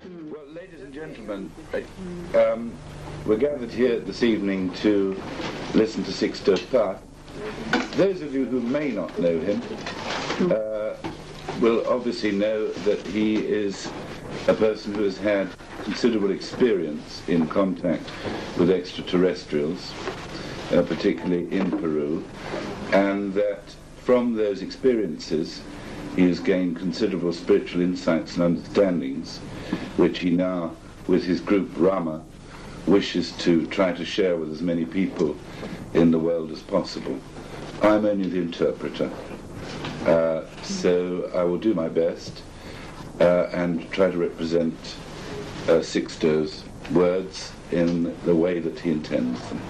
Well, ladies and gentlemen, we're gathered here this evening to listen to Sixto Paz. Those of you who may not know him will obviously know that he is a person who has had considerable experience in contact with extraterrestrials, particularly in Peru, and that from those experiences he has gained considerable spiritual insights and understandings, which he now, with his group Rama, wishes to try to share with as many people in the world as possible. I'm only the interpreter, so I will do my best and try to represent Sixto's words in the way that he intends them.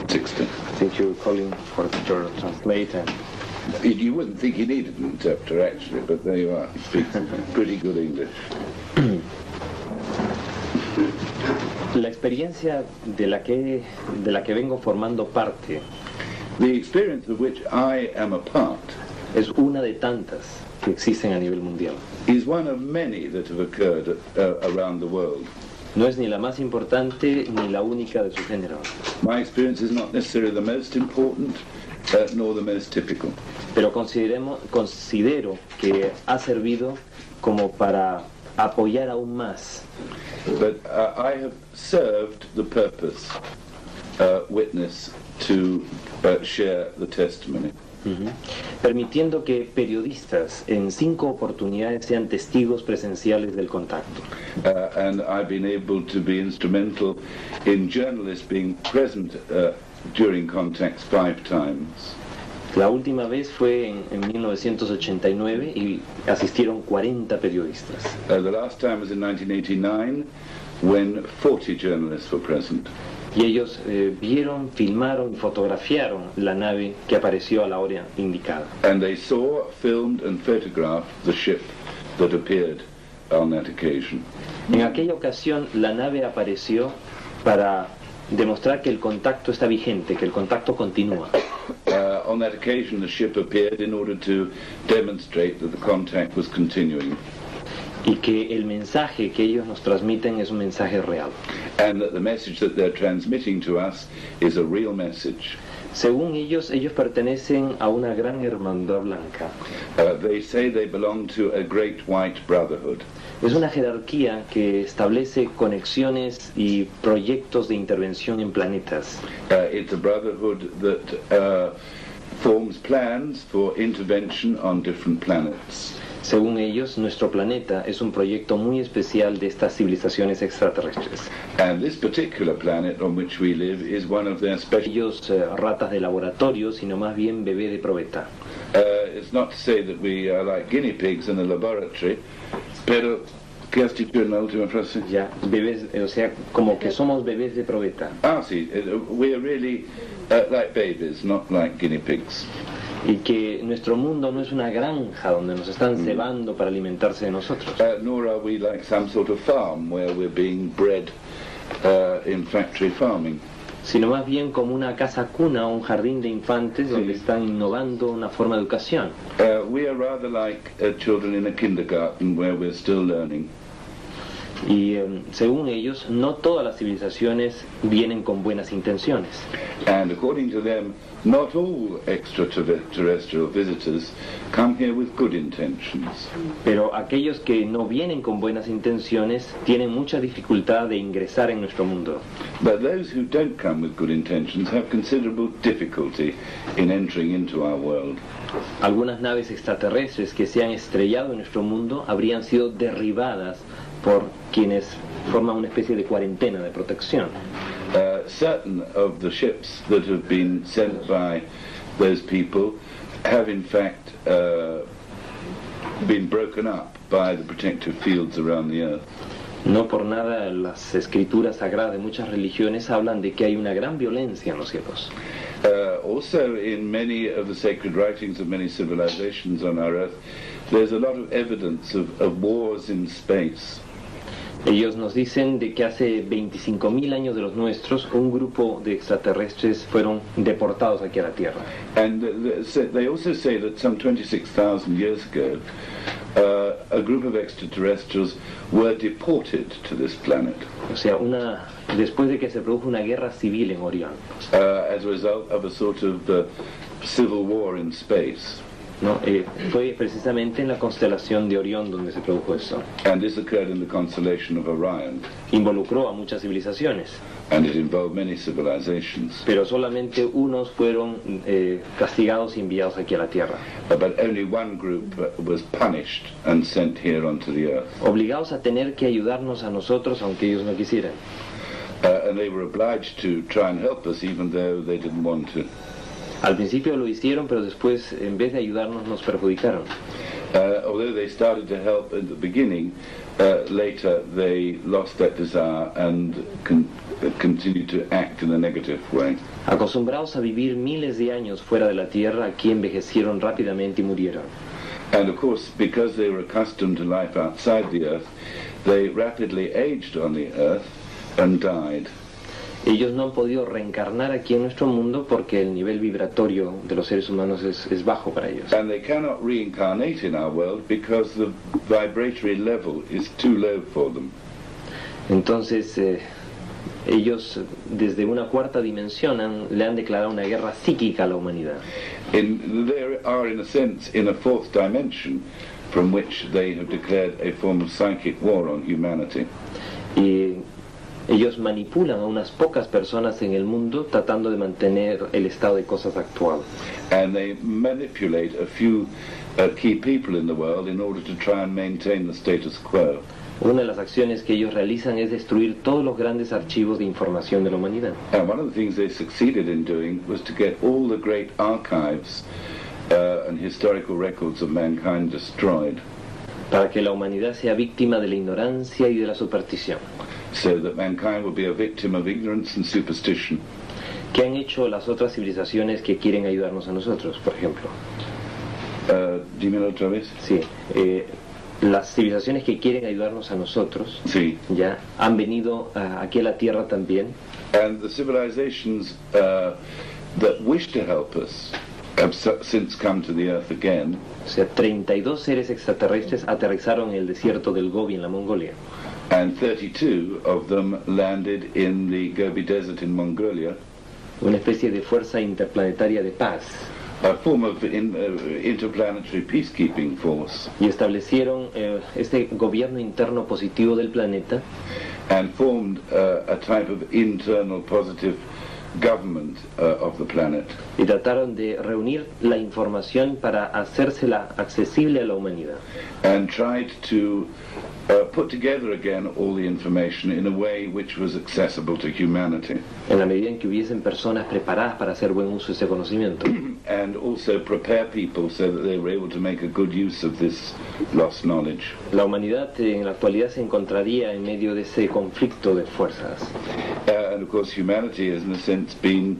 Sixto. I think you're calling for your translator. You wouldn't think he needed an interpreter, actually, but there you are. He speaks pretty good English. La experiencia de la que vengo formando parte The experience of which I am a part es una de tantas que existen a nivel mundial. is one of many that have occurred around the world. No es ni la más importante ni la única de su género, My experience is not necessarily the most important, nor the most typical. pero considero que ha servido como para apoyar aún más But I have served the purpose, witness, to share the testimony. permitiendo que periodistas en 5 oportunidades sean testigos presenciales del contacto. And I've been able to be instrumental in journalists being present during contacts 5 times. La última vez fue en 1989 y asistieron 40 periodistas. The last time was in 1989 when 40 journalists were present. Y ellos vieron, filmaron y fotografiaron la nave que apareció a la hora indicada. And they saw, filmed and photographed the ship that appeared on that occasion. En aquella ocasión la nave apareció para demostrar que el contacto está vigente, que el contacto continúa. On that occasion the ship appeared in order to demonstrate that the contact was continuing. Y que el mensaje que ellos nos transmiten es un mensaje real. And that the message that they're transmitting to us is a real message. Según ellos pertenecen a una gran hermandad blanca. They say they belong to a great white brotherhood. Es una jerarquía que establece conexiones y proyectos de intervención en planetas. It's a brotherhood that forms plans for intervention on different planets. Según ellos, nuestro planeta es un proyecto muy especial de estas civilizaciones extraterrestres. And this particular planet on which we live is one of their special... Ellos ratas de laboratorio, sino más bien bebé de probeta. It's not to say that we are like guinea pigs in a laboratory, pero ¿qué has dicho en la última frase? Ya, bebés, o sea, como que somos bebés de probeta. Ah, sí, we are really like babies, not like guinea pigs. Y que nuestro mundo no es una granja donde nos están cebando para alimentarse de nosotros. Nor are we like some sort of farm where we're being bred in factory farming. Sino más bien como una casa cuna o un jardín de infantes donde están innovando una forma de educación. We are rather like children in a kindergarten where we're still learning. Y según ellos, no todas las civilizaciones vienen con buenas intenciones. And according to them, not all extraterrestrial visitors come here with good intentions. Pero aquellos que no vienen con buenas intenciones tienen mucha dificultad de ingresar en nuestro mundo. But those who don't come with good intentions have considerable difficulty in entering into our world. Algunas naves extraterrestres que se han estrellado en nuestro mundo habrían sido derribadas por quienes forman una especie de cuarentena de protección. Certain of the ships that have been sent by those people have in fact been broken up by the protective fields around the earth. No por nada las escrituras sagradas de muchas religiones hablan de que hay una gran violencia en los cielos. Also in many of the sacred writings of many civilizations on our earth, there's a lot of evidence of wars in space. Ellos nos dicen de que hace 25.000 años de los nuestros, un grupo de extraterrestres fueron deportados aquí a la Tierra. And they also say that some 26,000 years ago, a group of extraterrestrials were deported to this planet O sea, después de que se produjo una guerra civil en Orión, as a result of a sort of civil war in space. ¿no? Fue precisamente en la constelación de Orión donde se produjo eso. And this occurred in the constellation of Orion, Involucró a muchas civilizaciones, and it involved many civilizations. pero solamente unos fueron castigados y enviados aquí a la Tierra. But only one group was punished and sent here onto the earth. Obligados a tener que ayudarnos a nosotros aunque ellos no quisieran. And they were obliged to try and help us even though they didn't want to. Al principio lo hicieron, pero después, en vez de ayudarnos, nos perjudicaron. Although they started to help at the beginning, later they lost that desire and continued to act in a negative way. Acostumbrados a vivir miles de años fuera de la Tierra, aquí envejecieron rápidamente y murieron. And of course, because they were accustomed to life outside the earth, they rapidly aged on the earth and died. Ellos no han podido reencarnar aquí en nuestro mundo porque el nivel vibratorio de los seres humanos es bajo para ellos. And they cannot reincarnate in our world because the vibratory level is too low for them. Entonces, ellos desde una cuarta dimensión le han declarado una guerra psíquica a la humanidad. They are, in a sense, in a fourth dimension from which they have declared a form of psychic war on humanity. Y ellos manipulan a unas pocas personas en el mundo tratando de mantener el estado de cosas actual. And they manipulate a few key people in the world in order to try and maintain the status quo. Una de las acciones que ellos realizan es destruir todos los grandes archivos de información de la humanidad. And one of the things they succeeded in doing was to get all the great archives and historical records of mankind destroyed. Para que la humanidad sea víctima de la ignorancia y de la superstición. So that mankind will be a victim of ignorance and superstition. ¿Qué han hecho las otras civilizaciones que quieren ayudarnos a nosotros, por ejemplo? Dímelo otra vez. Sí, las civilizaciones que quieren ayudarnos a nosotros, Sí. ya han venido aquí a la Tierra también. And the civilizations that wish to help us have since come to the earth again. O sea, 32 seres extraterrestres aterrizaron en el desierto del Gobi en la Mongolia. And 32 of them landed in the Gobi Desert in Mongolia, Una especie de fuerza interplanetaria de paz. a form of interplanetary peacekeeping force, Y establecieron este gobierno interno positivo del planeta and formed a type of internal positive government of the planet. y trataron de reunir la información para hacérsela accesible a la humanidad. And tried to put together again all the information in a way which was accessible to humanity. En la medida en que hubiesen personas preparadas para hacer buen uso de ese conocimiento. And also prepare people so that they were able to make a good use of this lost knowledge. La humanidad en la actualidad se encontraría en medio de ese conflicto de fuerzas. And of course humanity has in a sense been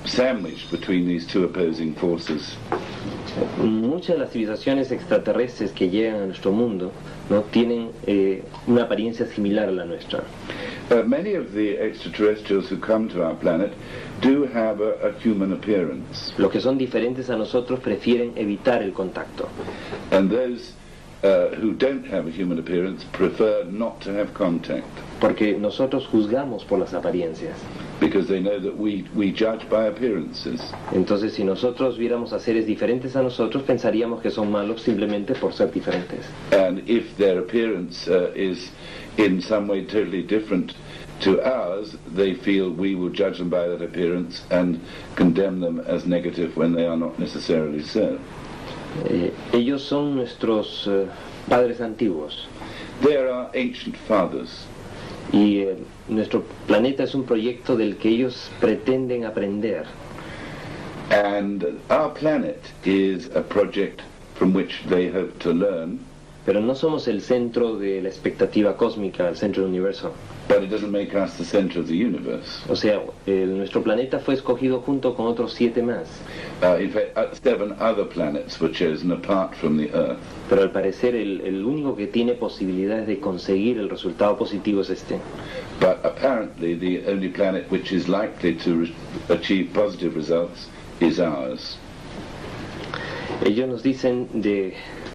sandwiched between these two opposing forces. Muchas de las civilizaciones extraterrestres que llegan a nuestro mundo no tienen una apariencia similar a la nuestra. Many of the extraterrestrials who come to our planet do have a human appearance. Los que son diferentes a nosotros prefieren evitar el contacto. And those who don't have a human appearance prefer not to have contact. Porque nosotros juzgamos por las apariencias. Because they know that we judge by appearances. Entonces, si nosotros viéramos a seres diferentes a nosotros, pensaríamos que son malos simplemente por ser diferentes. And if their appearance is in some way totally different to ours, they feel we will judge them by that appearance and condemn them as negative when they are not necessarily so. Ellos son nuestros padres antiguos. They are our ancient fathers. Y nuestro planeta es un proyecto del que ellos pretenden aprender. And our planet is a project from which they hope to learn. Pero no somos el centro de la expectativa cósmica, el centro del universo. But it doesn't make us the center of the universe. O sea, nuestro planeta fue escogido junto con otros 7 más. In fact, 7 other planets were chosen apart from the Earth. Pero al parecer el único que tiene posibilidades de conseguir el resultado positivo es este. But apparently the only planet which is likely to achieve positive results is ours. Ellos nos dicen de